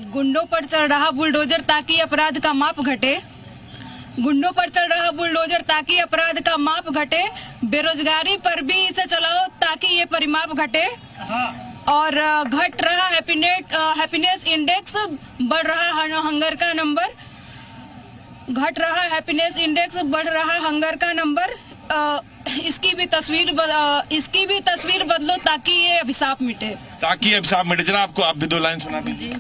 गुंडों पर चढ़ रहा बुलडोजर ताकि अपराध का माप घटे। गुंडों पर चढ़ रहा बुलडोजर ताकि अपराध का माप घटे। बेरोजगारी पर भी इसे चलाओ ताकि ये परिमाप घटे। और घट रहा हैप्पीनेस इंडेक्स, बढ़ रहा हंगर का नंबर। घट रहा हैप्पीनेस इंडेक्स, बढ़ रहा हंगर का नंबर। इसकी भी तस्वीर बदलो ताकि ये अभिशाप मिटे। जरा आपको आप भी 2 लाइन सुना दीजिए।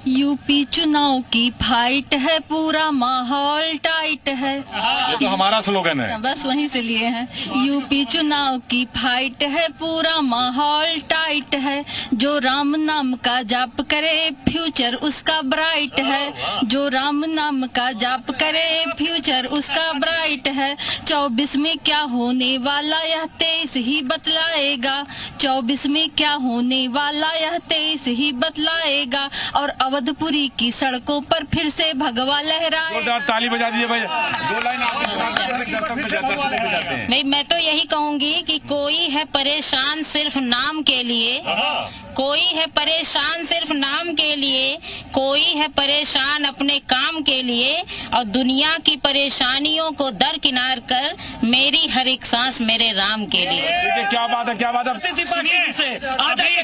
यूपी चुनाव की फाइट है, पूरा माहौल टाइट है। ये तो हमारा स्लोगन है, बस वहीं से लिए हैं। यूपी चुनाव की फाइट है, पूरा माहौल टाइट है। जो राम नाम का जाप करे फ्यूचर उसका ब्राइट है। जो राम नाम का जाप करे फ्यूचर उसका ब्राइट है। 24 में क्या होने वाला यह 23 ही बतलाएगा। 24 में क्या होने वाला यह 23 ही बतलाएगा। और अवधपुरी की सड़कों पर फिर से भगवा लहराए। ताली बजा दीजिए भाई। 2 लाइन आप। मैं तो यही कहूंगी कि कोई है परेशान सिर्फ नाम के लिए, कोई है परेशान सिर्फ नाम के लिए, कोई है परेशान अपने काम के लिए। और दुनिया की परेशानियों को दरकिनार कर मेरी हर एक सांस मेरे राम के लिए। क्या बात है, क्या बात है।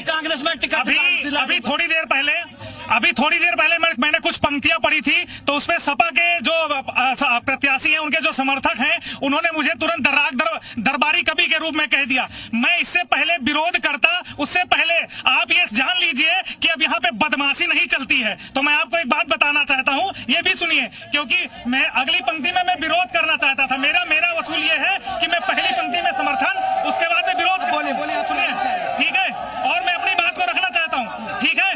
कांग्रेस में टिकट अभी थोड़ी देर पहले मैंने कुछ पंक्तियां पढ़ी थी, तो उसमें सपा के जो प्रत्याशी हैं, उनके जो समर्थक हैं, उन्होंने मुझे तुरंत दरबारी कवि के रूप में कह दिया। मैं इससे पहले विरोध करता, उससे पहले आप ये जान लीजिए कि अब यहाँ पे बदमाशी नहीं चलती है। तो मैं आपको एक बात बताना चाहता हूँ, ये भी सुनिए, क्योंकि मैं अगली पंक्ति में मैं विरोध करना चाहता था। मेरा वसूल ये है कि मैं पहली पंक्ति में समर्थन, उसके बाद में विरोध। बोले आप सुनिए, ठीक है। और मैं अपनी बात को रखना चाहता हूँ, ठीक है।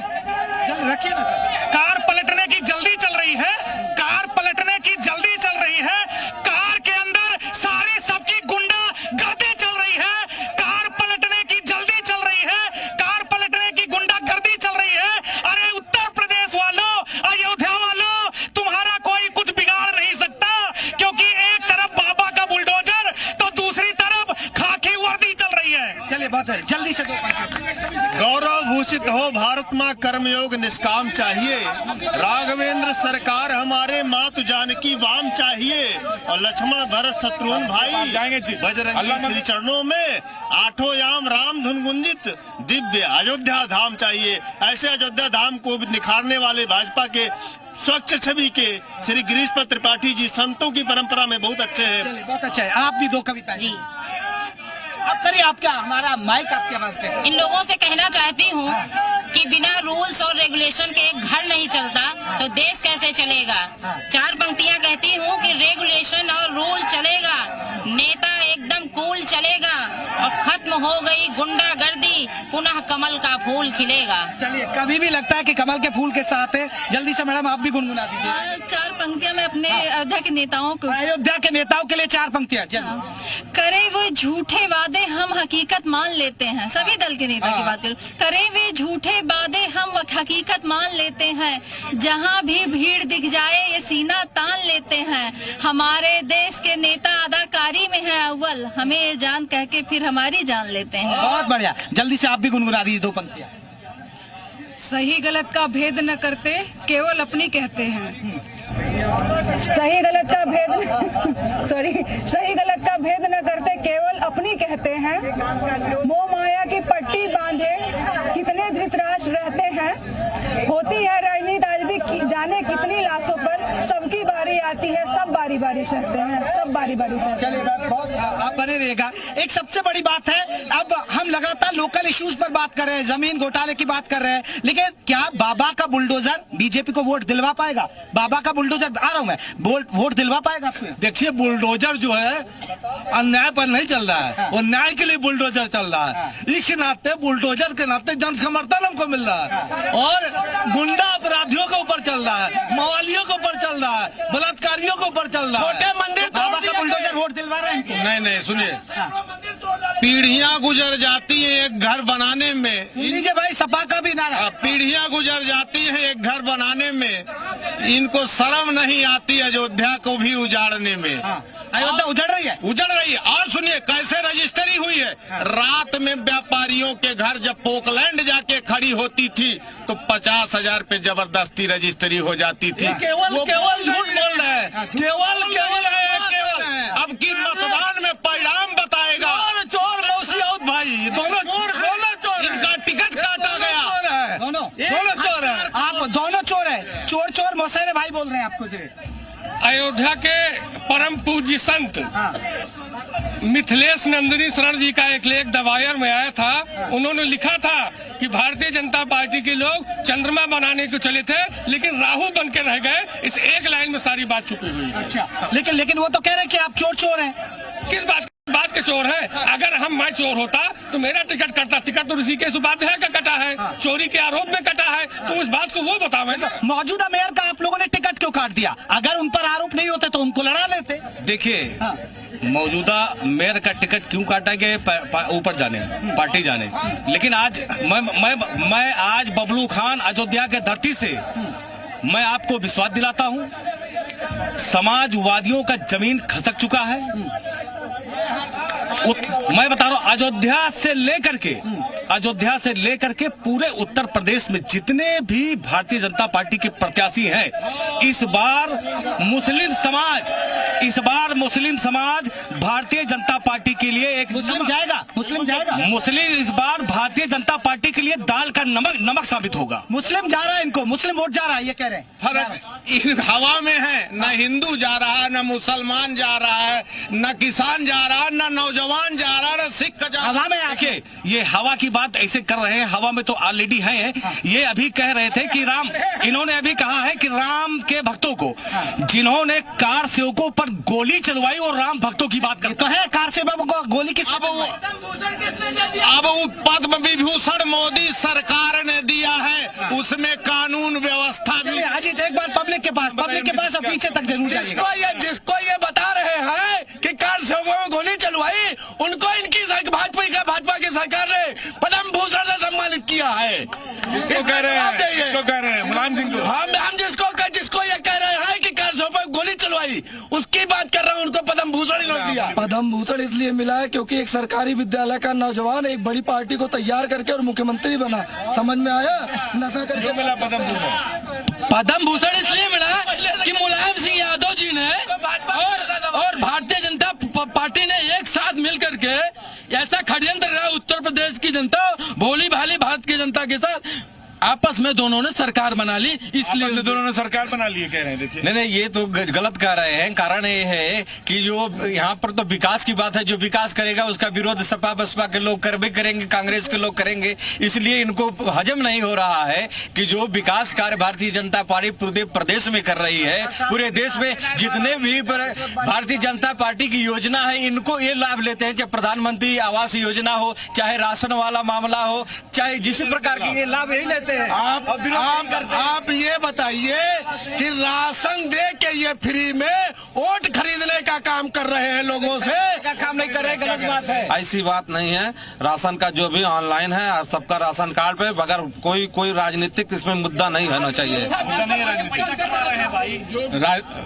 रखिए ना सर। कार पलटने की जल्दी चल रही है, कार पलटने की जल्दी चल रही है। कार के अंदर सारी सबकी गुंडा गर्दी चल रही है। कार पलटने की जल्दी चल रही है, कार पलटने की गुंडा गर्दी चल रही है। अरे उत्तर प्रदेश वालों, अयोध्या वालों, तुम्हारा कोई कुछ बिगाड़ नहीं सकता, क्योंकि एक तरफ बाबा का बुलडोजर तो दूसरी तरफ खाकी वर्दी चल रही है। चलिए बात है, जल्दी से गौरव भूषित हो भारत माँ, कर्मयोग निष्काम चाहिए। राघवेंद्र सरकार हमारे, मातु जानकी वाम चाहिए। और लक्ष्मण भरत शत्रुघ्न भाई बजरंगी श्री चरणों में। 8 याम राम धुन गुंजित दिव्य अयोध्या धाम चाहिए। ऐसे अयोध्या धाम को निखारने वाले भाजपा के स्वच्छ छवि के श्री गिरीश त्रिपाठी जी संतों की परंपरा में बहुत अच्छे हैं। बहुत अच्छा है। आप भी 2 कविताएं जी आप करिए। आप क्या, हमारा माइक आपके पास पे। इन लोगों से कहना चाहती हूँ कि बिना रूल्स और रेगुलेशन के एक घर नहीं चलता, तो देश कैसे चलेगा। 4 पंक्तियां कहती हूँ कि रेगुलेशन और रूल चलेगा, नेता एकदम कूल चलेगा, और खत्म हो गई गुंडागर्दी, पुनः कमल का फूल खिलेगा। चलिए, कभी भी लगता है कि कमल के फूल के साथ है। जल्दी से मैडम आप भी गुनगुना दीजिए। 4 पंक्तियां मैं अपने अयोध्या के नेताओं को, अयोध्या के नेताओं के लिए 4 पंक्तियां। करे वो झूठे वादे हम हकीकत मान लेते हैं। सभी दल के नेता की बात करूं। करे वे झूठे वादे हम हकीकत मान लेते हैं। जहां भी भीड़ दिख जाए ये सीना तान लेते हैं। हमारे देश के नेता अदाकारी में है अव्वल, हमें जान कह के फिर हमारी जान लेते हैं। बहुत बढ़िया, जल्दी से आप भी गुनगुना दीजिए 2 पंक्तियां। सही गलत का भेद न करते, केवल अपनी कहते हैं। सही गलत का भेद न करते, केवल अपनी कहते हैं। मोह माया की पट्टी बांधे कितने धृतराष्ट्र रहते हैं। होती है राजनीति आज भी जाने कितनी लाशों पर, सबकी बारी आती है, सब बारी बारी सहते हैं, सब बारी बारी सहते हैं। चलिए, बहुत आप बने रहेगा। एक सबसे बड़ी बात है, अब हम लगातार लोकल इश्यूज पर बात कर रहे हैं, जमीन घोटाले की बात कर रहे हैं, लेकिन क्या बाबा का बुलडोजर बीजेपी को वोट दिलवा पाएगा? बाबा का बुलडोजर, आ रहा हूं मैं, वोट दिलवा पाएगा? देखिए, बुलडोजर जो है अन्याय पर नहीं चल रहा है, वो न्याय के लिए बुलडोजर चल रहा है। इस नाते बुलडोजर के नाते जन समर्थन हमको मिल रहा है, और गुंडा अपराधियों के ऊपर चल रहा है, मवालियों के ऊपर चल रहा है, बलात्कारियों के ऊपर चल रहा है। छोटे मंदिर बाबा का बुलडोजर वोट दिलवा रहे हैं? नहीं, सुनिए, पीढ़ियां गुजर जाती हैं एक घर बनाने में। लीजिए भाई, सपा का भी नारा। पीढ़ियां गुजर जाती हैं एक घर बनाने में, इनको शर्म नहीं आती अयोध्या को भी उजाड़ने में। अयोध्या उजड़ रही है, उजड़ रही है। और सुनिए कैसे रजिस्ट्री हुई है। रात में व्यापारियों के घर जब पोकलैंड जाके खड़ी होती थी तो 50,000 पे जबरदस्ती रजिस्ट्री हो जाती थी। केवल झूठ बोल रहे हैं, केवल अब की मतदान में परिणाम बताएगा। चोर मौसी और भाई दोनों चोर, इनका टिकट काटा गया। दोनों चोर है। आप दोनों चोर है, चोर मौसेरे भाई बोल रहे हैं आपको जी। अयोध्या के परम पूज्य संत मिथिलेश नंदिनी शरण जी का एक लेख द वायर में आया था। उन्होंने लिखा था कि भारतीय जनता पार्टी के लोग चंद्रमा बनाने को चले थे लेकिन राहु बन के रह गए। इस एक लाइन में सारी बात छुपी हुई है। अच्छा, लेकिन वो तो कह रहे हैं कि आप चोर हैं। किस बात के चोर है? अगर मैं चोर होता तो मेरा टिकट कटता। टिकट तो ऋषिकेश उपाध्याय का कटा है, चोरी के आरोप में कटा है, तो उस बात को वो बतावे ना। मौजूदा मेयर का आप लोगों ने टिकट क्यों काट दिया? अगर उन पर आरोप नहीं होते तो उनको लड़ा लेते। देखिए मौजूदा मेयर का टिकट क्यों काटा गया ऊपर जाने, पार्टी जाने। लेकिन आज मैं आज बबलू खान अयोध्या के धरती से मैं आपको विश्वास दिलाता हूं, समाजवादियों का जमीन खसक चुका है। मैं बता रहा हूं अयोध्या से लेकर के पूरे उत्तर प्रदेश में जितने भी भारतीय जनता पार्टी के प्रत्याशी हैं, इस बार मुस्लिम समाज भारतीय जनता पार्टी के लिए एक मुस्लिम जाएगा मुस्लिम इस बार भारतीय जनता पार्टी के लिए दाल का नमक साबित होगा। मुस्लिम जा रहा है, इनको मुस्लिम वोट जा रहा है, ये कह रहे हैं। फर्क इन हवा में है, न हिंदू जा रहा है, न मुसलमान जा रहा है, न किसान जा रहा है, न नौजवान जा रहा है, न सिख जा रहा है। हवा में आके ये हवा की बात ऐसे कर रहे हैं, हवा में तो ऑलरेडी है। ये अभी कह रहे थे कि इन्होंने अभी कहा है कि राम के भक्तों को जिन्होंने कार सेवकों पर गोली चलवाई और राम भक्तों की बात करते हैं। कार सेवकों को गोली किस अब वो पद्म विभूषण मोदी सरकार ने दिया है, उसमें कानून व्यवस्था भी। अजीत एक बार पब्लिक के पास और पीछे तक जरूर जाइएगा। जिसको ये बता रहे हैं कि कार सेवकों में गोली चलवाई, उनको इनकी भाजपा की सरकार ने पद्म भूषण से सम्मानित किया है। इसको कह रहे हैं मुलायम सिंह को। हम जिसको ये कह रहे हैं कि कार सेवकों में गोली चलवाई, उसकी बात कर रहा हूँ। उनको पद्म भूषण इन्होंने दिया। पद्म भूषण इसलिए मिला है क्योंकि एक सरकारी विद्यालय का नौजवान एक बड़ी पार्टी को तैयार करके और मुख्यमंत्री बना। समझ में आया? नशा करके मिला पद्म भूषण इसलिए मिला कि मुलायम सिंह यादव जी ने और भारतीय जनता पार्टी ने एक साथ मिलकर के ऐसा षड्यंत्र रहा उत्तर प्रदेश की जनता भोली भाली भारत की जनता के साथ आपस में दोनों ने सरकार बना ली, इसलिए दोनों ने सरकार बना ली कह रहे हैं। देखिए नहीं ये तो गलत कह रहे हैं। कारण ये है कि जो यहाँ पर तो विकास की बात है, जो विकास करेगा उसका विरोध सपा बसपा के लोग करेंगे, कांग्रेस के लोग करेंगे। इसलिए इनको हजम नहीं हो रहा है कि जो विकास कार्य भारतीय जनता पार्टी पूरे प्रदेश में कर रही है, पूरे देश में जितने भी भारतीय जनता पार्टी की योजना है इनको ये लाभ लेते हैं। चाहे प्रधानमंत्री आवास योजना हो, चाहे राशन वाला मामला हो, चाहे जिस प्रकार की ये लाभ यही लेते हैं। आप ये बताइए कि राशन दे के ये फ्री में वोट खरीदने का काम कर रहे हैं लोगों से। काम नहीं कर रहे, गलत बात है। ऐसी बात नहीं है। राशन का जो भी ऑनलाइन है सबका राशन कार्ड पे, बगैर कोई राजनीतिक इसमें मुद्दा नहीं होना चाहिए।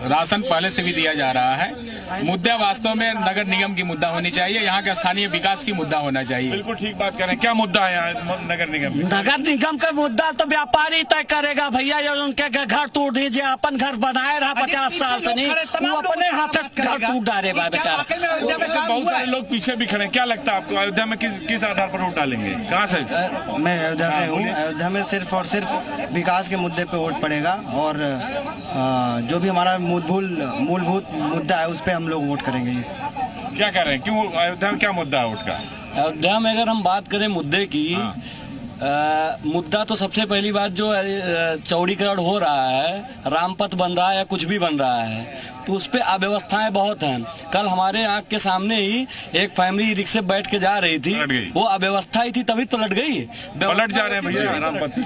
राशन पहले से भी दिया जा रहा है। मुद्दा वास्तव में नगर निगम की मुद्दा होनी चाहिए, यहाँ के स्थानीय विकास की मुद्दा होना चाहिए। बिल्कुल ठीक बात कर रहे हैं। क्या मुद्दा है यहाँ नगर निगम? नगर निगम का मुद्दा तो व्यापारी तय करेगा भैया। ये उनके घर तोड़ दीजिए, अपन घर बनाए रहा 50 साल से नहीं, वो अपने हाथ घर टूट डाले बेचारा। बहुत सारे लोग पीछे भी खड़े। क्या लगता है आपको अयोध्या में किस आधार पर वोट डालेंगे? कहाँ से? मैं अयोध्या से हूँ। अयोध्या में सिर्फ और सिर्फ विकास के मुद्दे पे वोट पड़ेगा और जो भी हमारा मूलभूत मुद्दा है उस पे हम लोग वोट करेंगे। क्या कह रहे हैं? क्यों अयोध्या में क्या मुद्दा है वोट का? अयोध्या में अगर हम बात करें मुद्दे की, मुद्दा तो सबसे पहली बात जो चौड़ीकरण हो रहा है, रामपथ बन रहा है या कुछ भी बन रहा है, तो उस पे अव्यवस्थाएं बहुत हैं। कल हमारे आँख के सामने ही एक फैमिली रिक्शे बैठ के जा रही थी, वो अव्यवस्था ही थी तभी तो लट गई। पलट जा रहे हैं भैया रामपथ।